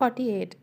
48।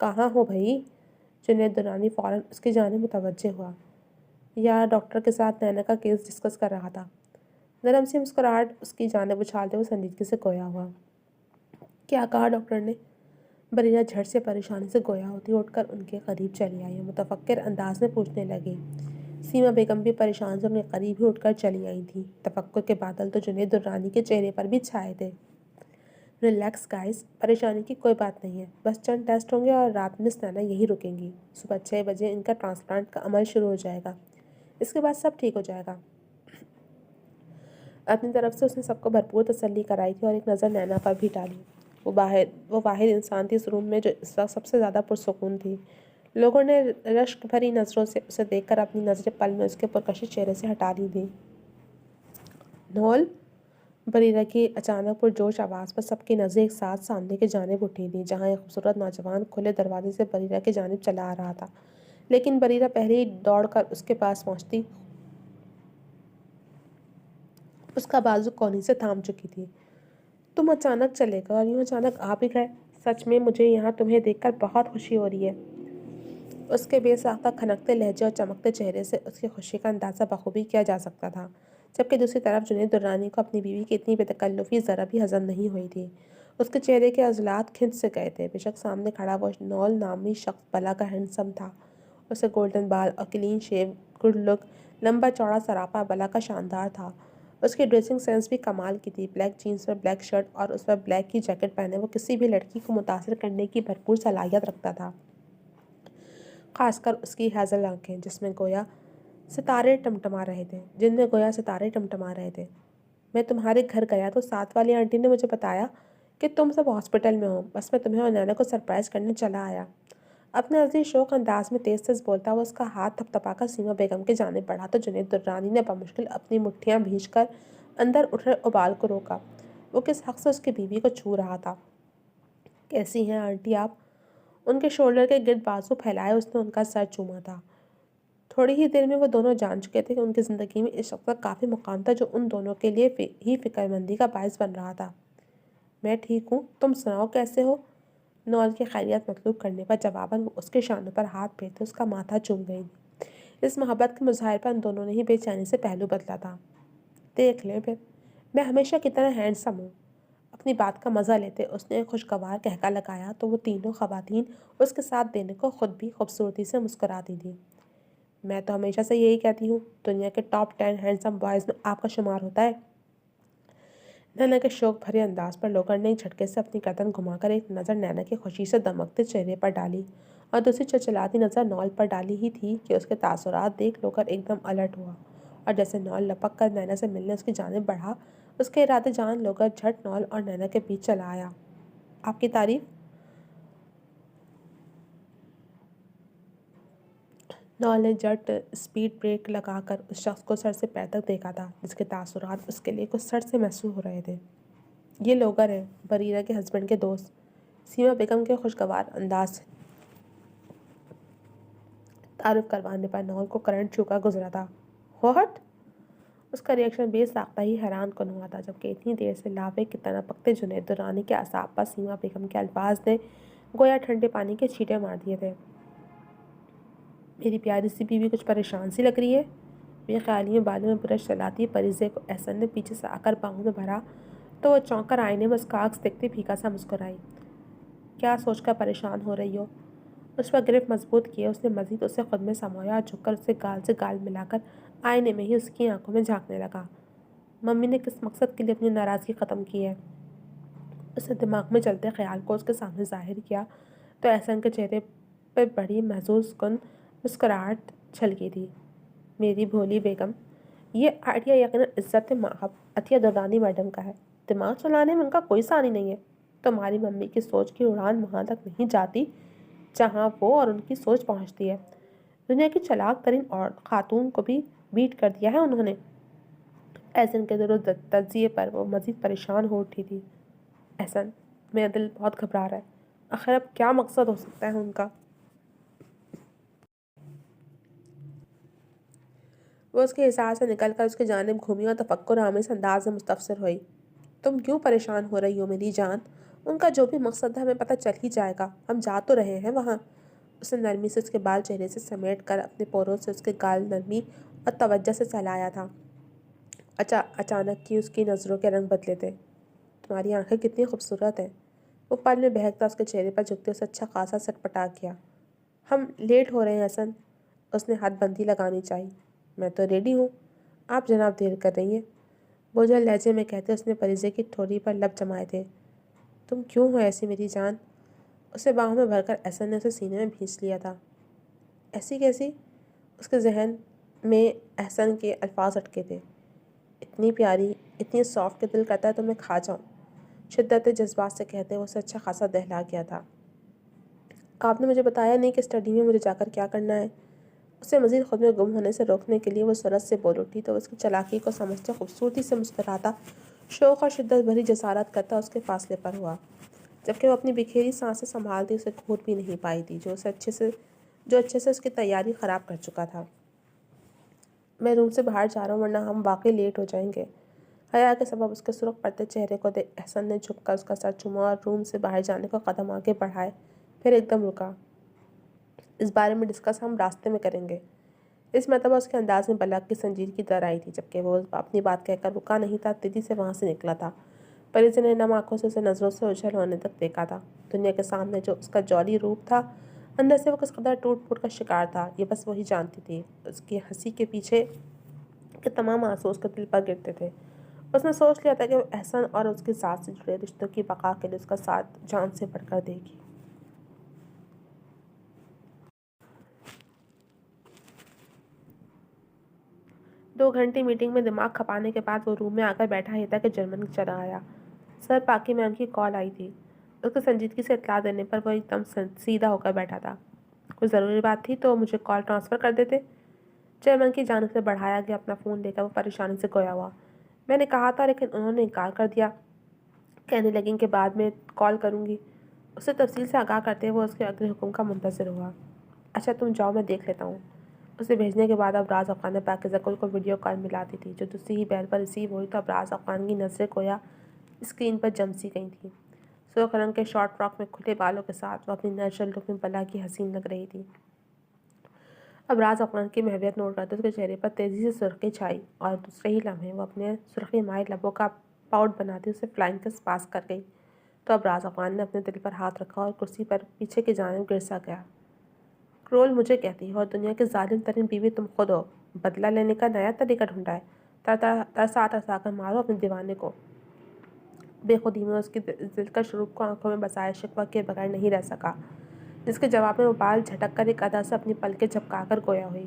کہاں ہو بھائی؟ جنید درانی فوراً اس کی جانب متوجہ ہوا۔ یار ڈاکٹر کے ساتھ نینا کا کیس ڈسکس کر رہا تھا۔ نرم سی مسکراہٹ اس کی جانب اچھالتے ہوئے سنجیدگی سے گویا ہوا۔ کیا کہا ڈاکٹر نے؟ بریرہ جھٹ سے پریشانی سے گویا ہوتی اٹھ کر ان کے قریب چلی آئی اور متفکر انداز میں پوچھنے لگی۔ سیما بیگم بھی پریشان سے ان کے قریب ہی اٹھ کر چلی آئی تھیں۔ تفکر کے بادل تو جنید درانی کے چہرے پر بھی چھائے تھے۔ ریلیکس گائز، پریشانی کی کوئی بات نہیں ہے، بس چند ٹیسٹ ہوں گے اور رات مس نینا یہی رکیں گی۔ صبح 6 بجے ان کا ٹرانسپلانٹ کا عمل شروع ہو جائے گا، اس کے بعد سب ٹھیک ہو جائے گا۔ اپنی طرف سے اس نے سب کو بھرپور تسلی کرائی تھی اور ایک نظر نینا پر بھی ڈالی۔ وہ واحد انسان تھی اس روم میں جو اس وقت سب سے زیادہ پرسکون تھی۔ لوگوں نے رشک بھری نظروں سے اسے دیکھ کر اپنی نظریں پل میں اس کے پرکشش چہرے سے ہٹا لی تھیں۔ نول، بریرہ کی اچانک پرجوش آواز پر سب کی نظریں ایک ساتھ سامنے کی جانب اٹھی تھیں، جہاں ایک خوبصورت نوجوان کھلے دروازے سے بریرہ کی جانب چلا آ رہا تھا، لیکن بریرہ پہلے ہی دوڑ کر اس کے پاس پہنچتی اس کا بازو کوہنی سے تھام چکی تھی۔ تم اچانک چلے گئے اور یوں اچانک آ بھی گئے، سچ میں مجھے یہاں تمہیں دیکھ کر بہت خوشی ہو رہی ہے۔ اس کے بے ساختہ کھنکتے لہجے اور چمکتے چہرے سے اس کی خوشی کا اندازہ بخوبی کیا جا سکتا تھا، جبکہ دوسری طرف جنید درانی کو اپنی بیوی کی اتنی بے تکلفی ذرا بھی ہضم نہیں ہوئی تھی۔ اس کے چہرے کے عضلات کھنچ سے گئے تھے۔ بے شک سامنے کھڑا وہ نول نامی شخص بلا کا ہینڈسم تھا۔ اسے گولڈن بال اور کلین شیو، گڈ لک، لمبا چوڑا سراپا بلا کا شاندار تھا۔ اس کی ڈریسنگ سینس بھی کمال کی تھی۔ بلیک جینس پر بلیک شرٹ اور اس پر بلیک کی جیکٹ پہنے وہ کسی بھی لڑکی کو متاثر کرنے کی بھرپور صلاحیت رکھتا تھا، خاص کر اس کی ہیزل آنکھیں جن میں گویا ستارے ٹمٹما رہے تھے۔ میں تمہارے گھر گیا تو ساتھ والی آنٹی نے مجھے بتایا کہ تم سب ہاسپٹل میں ہو، بس میں تمہیں اور نینا کو سرپرائز کرنے چلا آیا۔ اپنے عزیز شوق انداز میں تیز تیز بولتا وہ اس کا ہاتھ تھپتھپا کر سیما بیگم کی جانب بڑھا تو جنید درانی نے بمشکل اپنی مٹھیاں بھینچ کر اندر اٹھ رہے ابال کو روکا۔ وہ کس حق سے اس کی بیوی کو چھو رہا تھا؟ کیسی ہیں آنٹی آپ؟ ان کے شولڈر کے گرد بازو پھیلائے اس نے ان کا سر چوما تھا۔ تھوڑی ہی دیر میں وہ دونوں جان چکے تھے کہ ان کی زندگی میں اس شخص کا کافی مقام تھا جو ان دونوں کے لیے ہی فکر مندی کا باعث بن رہا تھا۔ میں ٹھیک ہوں، تم سناؤ کیسے ہو؟ نول کی خیریت مطلوب کرنے پر جواباً وہ اس کے شانوں پر ہاتھ پھیرتے اس کا ماتھا چوم گئی تھی۔ اس محبت کے مظاہر پر ان دونوں نے ہی بے چینی سے پہلو بدلا تھا۔ دیکھ لیں پھر، میں ہمیشہ کی طرح ہینڈسم ہوں۔ اپنی بات کا مزہ لیتے اس نے ایک خوشگوار کہکا لگایا تو وہ تینوں خواتین اس کے ساتھ دینے کو خود بھی خوبصورتی سے مسکراتی تھیں۔ میں تو ہمیشہ سے یہی کہتی ہوں، دنیا کے ٹاپ 10 ہینڈسم بوائز میں آپ کا شمار ہوتا ہے۔ نینا کے شوق بھرے انداز پر لوگر نے ایک جھٹکے سے اپنی گردن گھما کر ایک نظر نینا کے خوشی سے دمکتے چہرے پر ڈالی اور دوسری چلچلاتی نظر نول پر ڈالی ہی تھی کہ اس کے تاثرات دیکھ لوگر ایک دم الرٹ ہوا اور جیسے نول لپک کر نینا سے ملنے اس کی جانب بڑھا، اس کے ارادے جان لوگر جھٹ نول اور نینا کے بیچ چلا آیا۔ آپ کی تعریف؟ نول نے جٹ اسپیڈ بریک لگا کر اس شخص کو سر سے پیر تک دیکھا تھا جس کے تاثرات اس کے لیے کچھ سر سے محسوس ہو رہے تھے۔ یہ لوگر ہیں، بریرہ کے ہسبینڈ کے دوست۔ سیما بیگم کے خوشگوار انداز سے تعارف کروانے پر نول کو کرنٹ چھو کر گزرا تھا۔ ہوٹ؟ اس کا ریئیکشن بے ساختہ ہی حیران کن ہوا تھا، جبکہ اتنی دیر سے لاوے کی طرح پکتے جنید درانی کے اعصاب پر سیما بیگم کے الفاظ نے گویا ٹھنڈے پانی کے چھینٹے مار دیے تھے۔ میری پیاری سی بیوی کچھ پریشان سی لگ رہی ہے۔ بے خیالی میں بالوں میں برش چلاتی پریزے کو احسن نے پیچھے سے آ کر باہوں میں بھرا تو وہ چونک کر آئینے میں اس کا عکس دیکھتے پھیکا سا مسکرائی۔ کیا سوچ کر پریشان ہو رہی ہو؟ اس پر گرفت مضبوط کیے اس نے مزید اسے خود میں سمویا اور جھک کر اسے گال سے گال ملا کر آئینے میں ہی اس کی آنکھوں میں جھانکنے لگا۔ ممی نے کس مقصد کے لیے اپنی ناراضگی ختم کی ہے؟ اس نے دماغ میں چلتے خیال کو اس کے سامنے ظاہر کیا تو احسن کے چہرے پہ بڑی محظوظ کن مسکراہٹ چھلکی تھی۔ میری بھولی بیگم، یہ آئیڈیا یقیناً عزت مآب عطیہ درانی میڈم کا ہے۔ دماغ چلانے میں ان کا کوئی ثانی نہیں ہے۔ تمہاری ممی کی سوچ کی اڑان وہاں تک نہیں جاتی جہاں وہ اور ان کی سوچ پہنچتی ہے۔ دنیا کی چلاک ترین اور خاتون کو بھی بیٹ کر دیا ہے انہوں نے۔ احسن کے درست تجزیے پر وہ مزید پریشان ہو اٹھی تھی۔ احسن، میرا دل بہت گھبرا رہا ہے، آخر اب کیا مقصد ہو سکتا ہے ان کا؟ وہ اس کے حصار سے نکل کر اس کی جانب گھومی اور تفکر آمیز انداز میں مستفسر ہوئی۔ تم کیوں پریشان ہو رہی ہو میری جان؟ ان کا جو بھی مقصد ہے ہمیں پتہ چل ہی جائے گا، ہم جا تو رہے ہیں وہاں۔ اس نے نرمی سے اس کے بال چہرے سے سمیٹ کر اپنے پوروں سے اس کے گال نرمی اور توجہ سے سہلایا تھا۔ اچانک کی اس کی نظروں کے رنگ بدلے تھے۔ تمہاری آنکھیں کتنی خوبصورت ہیں۔ وہ پل میں بہکتا اس کے چہرے پر جھکتے اسے اچھا خاصا سٹپٹا کیا۔ ہم لیٹ ہو رہے ہیں حسن۔ اس نے ہاتھ بندی لگانی چاہی۔ میں تو ریڈی ہوں، آپ جناب دیر کر رہی ہیں، بوجھل لہجے میں کہتے اس نے پریزے کی ٹھوڑی پر لب جمائے تھے۔ تم کیوں ہو ایسی میری جان؟ اسے باہوں میں بھر کر احسن نے اسے سینے میں بھینچ لیا تھا۔ ایسی کیسی؟ اس کے ذہن میں احسن کے الفاظ اٹکے تھے۔ اتنی پیاری، اتنی سافٹ کہ دل کرتا ہے تمہیں کھا جاؤں، شدت جذبات سے کہتے وہ اسے اچھا خاصا دہلا گیا تھا۔ آپ نے مجھے بتایا نہیں کہ اسٹڈی میں مجھے جا کر کیا کرنا ہے؟ اسے مزید خود میں گم ہونے سے روکنے کے لیے وہ سرعت سے بول اٹھی تو اس کی چالاکی کو سمجھتے خوبصورتی سے مسکراتا، شوق اور شدت بھری جسارت کرتا اس کے فاصلے پر ہوا، جبکہ وہ اپنی بکھیری سانسیں سنبھالتی اسے گھور بھی نہیں پائی تھی جو اچھے سے اس کی تیاری خراب کر چکا تھا۔ میں روم سے باہر جا رہا ہوں ورنہ ہم واقعی لیٹ ہو جائیں گے۔ حیا کے سبب اس کے سرخ پڑتے چہرے کو دیکھ احسن نے جھک کر اس کا سر چوما اور روم سے باہر جانے کو قدم آگے بڑھائے، پھر ایک دم رکا۔ اس بارے میں ڈسکس ہم راستے میں کریں گے۔ اس مرتبہ اس کے انداز میں بلک کی سنجیدگی در آئی تھی، جبکہ وہ اپنی بات کہہ کر رکا نہیں تھا، تیزی سے وہاں سے نکلا تھا۔ پریزے نے نم آنکھوں سے اسے نظروں سے اوجھل ہونے تک دیکھا تھا۔ دنیا کے سامنے جو اس کا جولی روپ تھا، اندر سے وہ کس قدر ٹوٹ پھوٹ کا شکار تھا، یہ بس وہی جانتی تھی۔ اس کی ہنسی کے پیچھے کے تمام آنسو اس کے دل پر گرتے تھے۔ اس نے سوچ لیا تھا کہ وہ احسن اور اس کی ذات سے جڑے رشتوں کی بقا کے لیے اس کا ساتھ جان سے بڑھ کر دے گی۔ 2 گھنٹے میٹنگ میں دماغ کھپانے کے بعد وہ روم میں آ کر بیٹھا ہی تھا کہ جرمن چلا آیا۔ سر پاکی میم کی کال آئی تھی۔ اس کی سنجیدگی سے اطلاع دینے پر وہ ایک دم سیدھا ہو کر بیٹھا تھا۔ کوئی ضروری بات تھی تو مجھے کال ٹرانسفر کر دیتے۔ چیئرمین کی جانب سے بڑھایا گیا اپنا فون لے کر وہ پریشانی سے گویا ہوا۔ میں نے کہا تھا لیکن انہوں نے انکار کر دیا۔ کہنے لگیں کہ بعد میں کال کروں گی۔ اسے تفصیل سے آگاہ کرتے ہوئے اس کے اگلے حکم کا منتظر ہوا۔ اچھا تم جاؤ، میں دیکھ لیتا ہوں۔ اسے بھیجنے کے بعد ابراز افغان نے پاکیزہ گل کو ویڈیو کال ملا دی تھی، جو دوسری ہی بیل پر ریسیو ہوئی تو ابراز افغان کی نظریں گویا اسکرین پر جم سی گئی تھیں۔ سرخ رنگ کے شارٹ فراک میں کھلے بالوں کے ساتھ وہ اپنی نیچرل لک میں بلا کی حسین لگ رہی تھی۔ ابراز افغان کی محویت نوٹ کرتے اس کے چہرے پر تیزی سے سرخی چھائی اور دوسرے ہی لمحے وہ اپنے سرخی مائع لبوں کا پاؤٹ بناتی اسے فلائنگ کس پاس کر گئی تو ابراز افغان نے اپنے دل پر ہاتھ رکھا اور کرسی پر پیچھے کی جانب گر سا گیا۔ کرول مجھے کہتی ہے اور دنیا کی ظالم ترین بیوی تم خود ہو۔ بدلہ لینے کا نیا طریقہ ڈھونڈا ہے۔ ترسا کر مارو اپنے دیوانے کو۔ بے خودی میں اس کی دلکش روپ کو آنکھوں میں بسائے شکوہ کے بغیر نہیں رہ سکا، جس کے جواب میں وہ بال جھٹک کر ایک ادا سے اپنی پلکیں جھپکا کر گویا ہوئی۔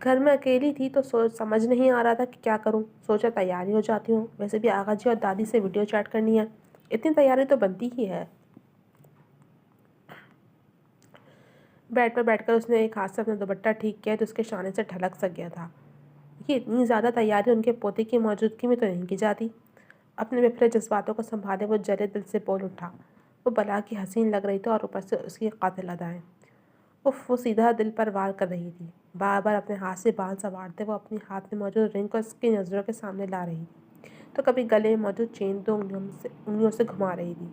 گھر میں اکیلی تھی تو سمجھ نہیں آ رہا تھا کہ کیا کروں۔ سوچا تیاری ہو جاتی ہوں، ویسے بھی آغا جی اور دادی سے ویڈیو چیٹ کرنی ہے، اتنی تیاری تو بنتی ہی ہے۔ بیڈ پر بیٹھ کر اس نے ایک ہاتھ سے اپنا دوپٹہ ٹھیک کیا تو اس کے شانے سے ڈھلک سا گیا تھا۔ یہ اتنی زیادہ تیاری ان کے پوتے کی موجودگی میں تو نہیں کی جاتی۔ اپنے بفرے جذباتوں کو سنبھالے وہ جلے دل سے بول اٹھا۔ وہ بلا کی حسین لگ رہی تھی اور اوپر سے اس کی قاتل ادائیں۔ وہ سیدھا دل پر وار کر رہی تھی۔ بار بار اپنے ہاتھ سے بال سنوارتے وہ اپنی ہاتھ میں موجود رنگ کو اس کی نظروں کے سامنے لا رہی تھی تو کبھی گلے میں موجود چین 2 انگلیوں سے گھما رہی تھی۔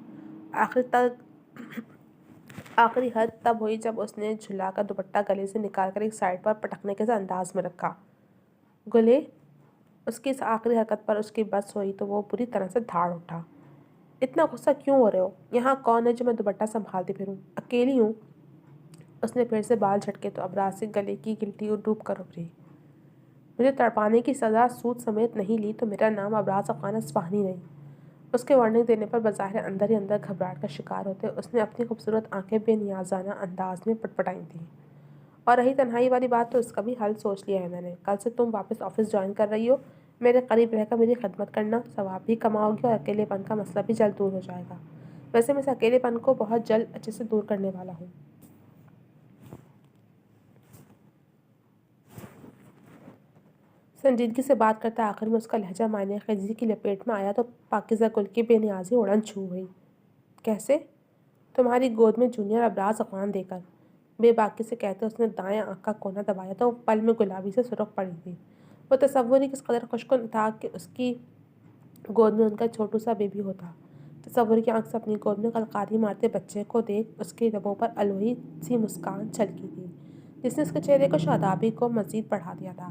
آخری حد تب ہوئی جب اس نے جھلا کر دوپٹہ گلے سے نکال کر ایک سائڈ پر پٹکنے کے انداز میں رکھا۔ گلے؟ اس کی اس آخری حرکت پر اس کی بس ہوئی تو وہ بری طرح سے دھاڑ اٹھا۔ اتنا غصہ کیوں ہو رہے ہو؟ یہاں کون ہے جو میں دوپٹہ سنبھالتی پھروں؟ اکیلی ہوں۔ اس نے پھر سے بال جھٹکے تو ابراز سے گلے کی گلٹی ڈوب کر ابھری۔ مجھے تڑپانے کی سزا سود سمیت نہیں لی تو میرا نام ابراز افغان اصفہانی نہیں۔ اس کے وارننگ دینے پر بظاہر اندر ہی اندر گھبراہٹ کا شکار ہوتے اس نے اپنی خوبصورت آنکھیں بے نیازانہ انداز میں پٹپٹائی تھیں۔ اور رہی تنہائی والی بات تو اس کا بھی حل سوچ لیا ہے میں نے۔ کل سے تم واپس آفس جوائن کر رہی ہو، میرے قریب رہ کر میری خدمت کرنا، ثواب بھی کماؤ گی اور اکیلے پن کا مسئلہ بھی جلد دور ہو جائے گا۔ ویسے میں اس اکیلے پن کو بہت جلد اچھے سے دور کرنے والا ہوں۔ سنجیدگی سے بات کرتا آخر میں اس کا لہجہ معنی خیزی کی لپیٹ میں آیا تو پاکیزہ گل کی بے نیازی اڑن چھو گئی۔ کیسے؟ تمہاری گود میں جونیئر ابراز افغان دے کر، بے باکی سے کہتے اس نے دائیں آنکھ کا کونا دبایا تو وہ پل میں گلابی سے سرخ پڑی تھی۔ وہ تصور ہی کس قدر خوشکن تھا کہ اس کی گود میں ان کا چھوٹو سا بیبی ہوتا، تصور کی آنکھ سے اپنی گود میں قلقاری مارتے بچے کو دیکھ اس کے لبوں پر الوہی سی مسکان چھلکی تھی، جس نے اس کے چہرے کو شادابی کو مزید بڑھا دیا تھا۔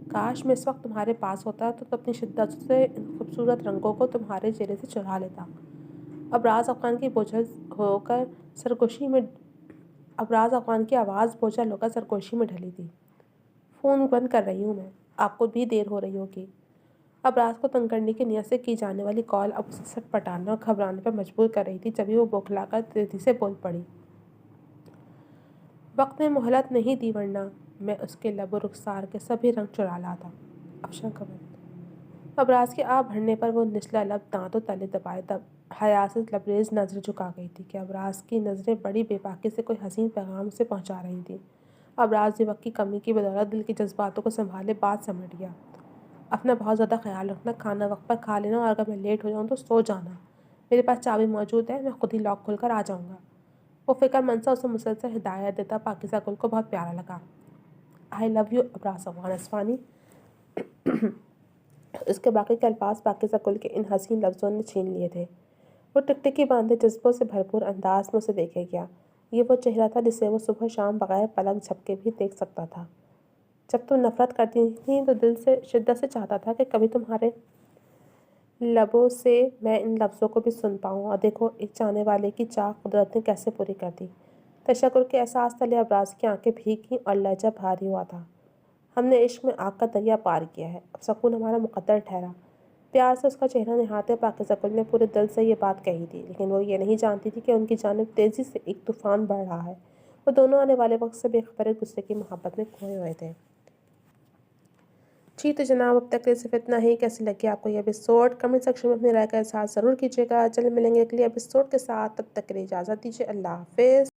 کاش میں اس وقت تمہارے پاس ہوتا تو اپنی شدت سے ان خوبصورت رنگوں کو تمہارے چہرے سے چرا لیتا۔ ابراز افغان کی آواز بوجھل ہو کر سرگوشی میں ڈھلی تھی۔ فون بند کر رہی ہوں میں، آپ کو بھی دیر ہو رہی ہوگی۔ ابراز کو تنگ کرنے کی نیت سے کی جانے والی کال اب اسے سٹ پٹانے اور گھبرانے پر مجبور کر رہی تھی، جبھی وہ بوکھلا کر تیزی سے بول پڑی۔ وقت نے مہلت نہیں دی ورنہ میں اس کے لب و رخسار کے سبھی رنگ چرا لاتا۔ افشاں قبل ابراز کے آہ بھرنے پر وہ نچلا لب دانتوں تلے دبائے حیا سے لبریز نظر جھکا گئی تھی کہ ابراز کی نظریں بڑی بے باکی سے کوئی حسین پیغام اسے پہنچا رہی تھیں۔ ابراز نے وقت کی کمی کی بدولت دل کے جذباتوں کو سنبھالے بات سمیٹ گیا۔ اپنا بہت زیادہ خیال رکھنا، کھانا وقت پر کھا لینا، اور اگر میں لیٹ ہو جاؤں تو سو جانا۔ میرے پاس چابی موجود ہے، میں خود ہی لاک کھول کر آ جاؤں گا۔ وہ فکر مند سا اسے مسلسل ہدایت دیتا پاکیزہ گل کو بہت پیارا لگا۔ آئی لو یو ابراز افغان اسفانی۔ اس کے باقی کے الفاظ پاکیزہ گل کے ان حسین لفظوں نے چھین لیے تھے۔ وہ ٹکٹکی باندھے جذبوں سے بھرپور انداز میں اسے دیکھے گیا۔ یہ وہ چہرہ تھا جسے وہ صبح شام بغیر پلک جھپکے بھی دیکھ سکتا تھا۔ جب تم نفرت کرتی تھیں تو دل سے شدت سے چاہتا تھا کہ کبھی تمہارے لبوں سے میں ان لفظوں کو بھی سن پاؤں، اور دیکھو ایک چاہنے والے کی چاہ قدرت نے کیسے پوری کر دی۔ تشکر کے احساس تلے ابراز کی آنکھیں بھیگ گئیں اور لہجہ بھاری ہوا تھا۔ ہم نے عشق میں آگ کا دریا پار کیا ہے، اب سکون ہمارا مقدر ٹھہرا۔ پیار سے اس کا چہرہ نہاتے پاکیزہ گل نے پورے دل سے یہ بات کہی تھی، لیکن وہ یہ نہیں جانتی تھی کہ ان کی جانب تیزی سے ایک طوفان بڑھ رہا ہے۔ وہ دونوں آنے والے وقت سے بے خبر ایک دوسرے کی محبت میں کھوئے ہوئے تھے۔ جی تو جناب، اب تک کے صرف اتنا ہی۔ کیسے لگے آپ کو یہ ایپیسوڈ؟ کمنٹ سیکشن میں اپنی رائے کا اظہار ضرور کیجیے گا۔ جلد ملیں گے اگلی ایپیسوڈ کے ساتھ، تب تک کے لیے اجازت دیجیے۔ اللہ حافظ۔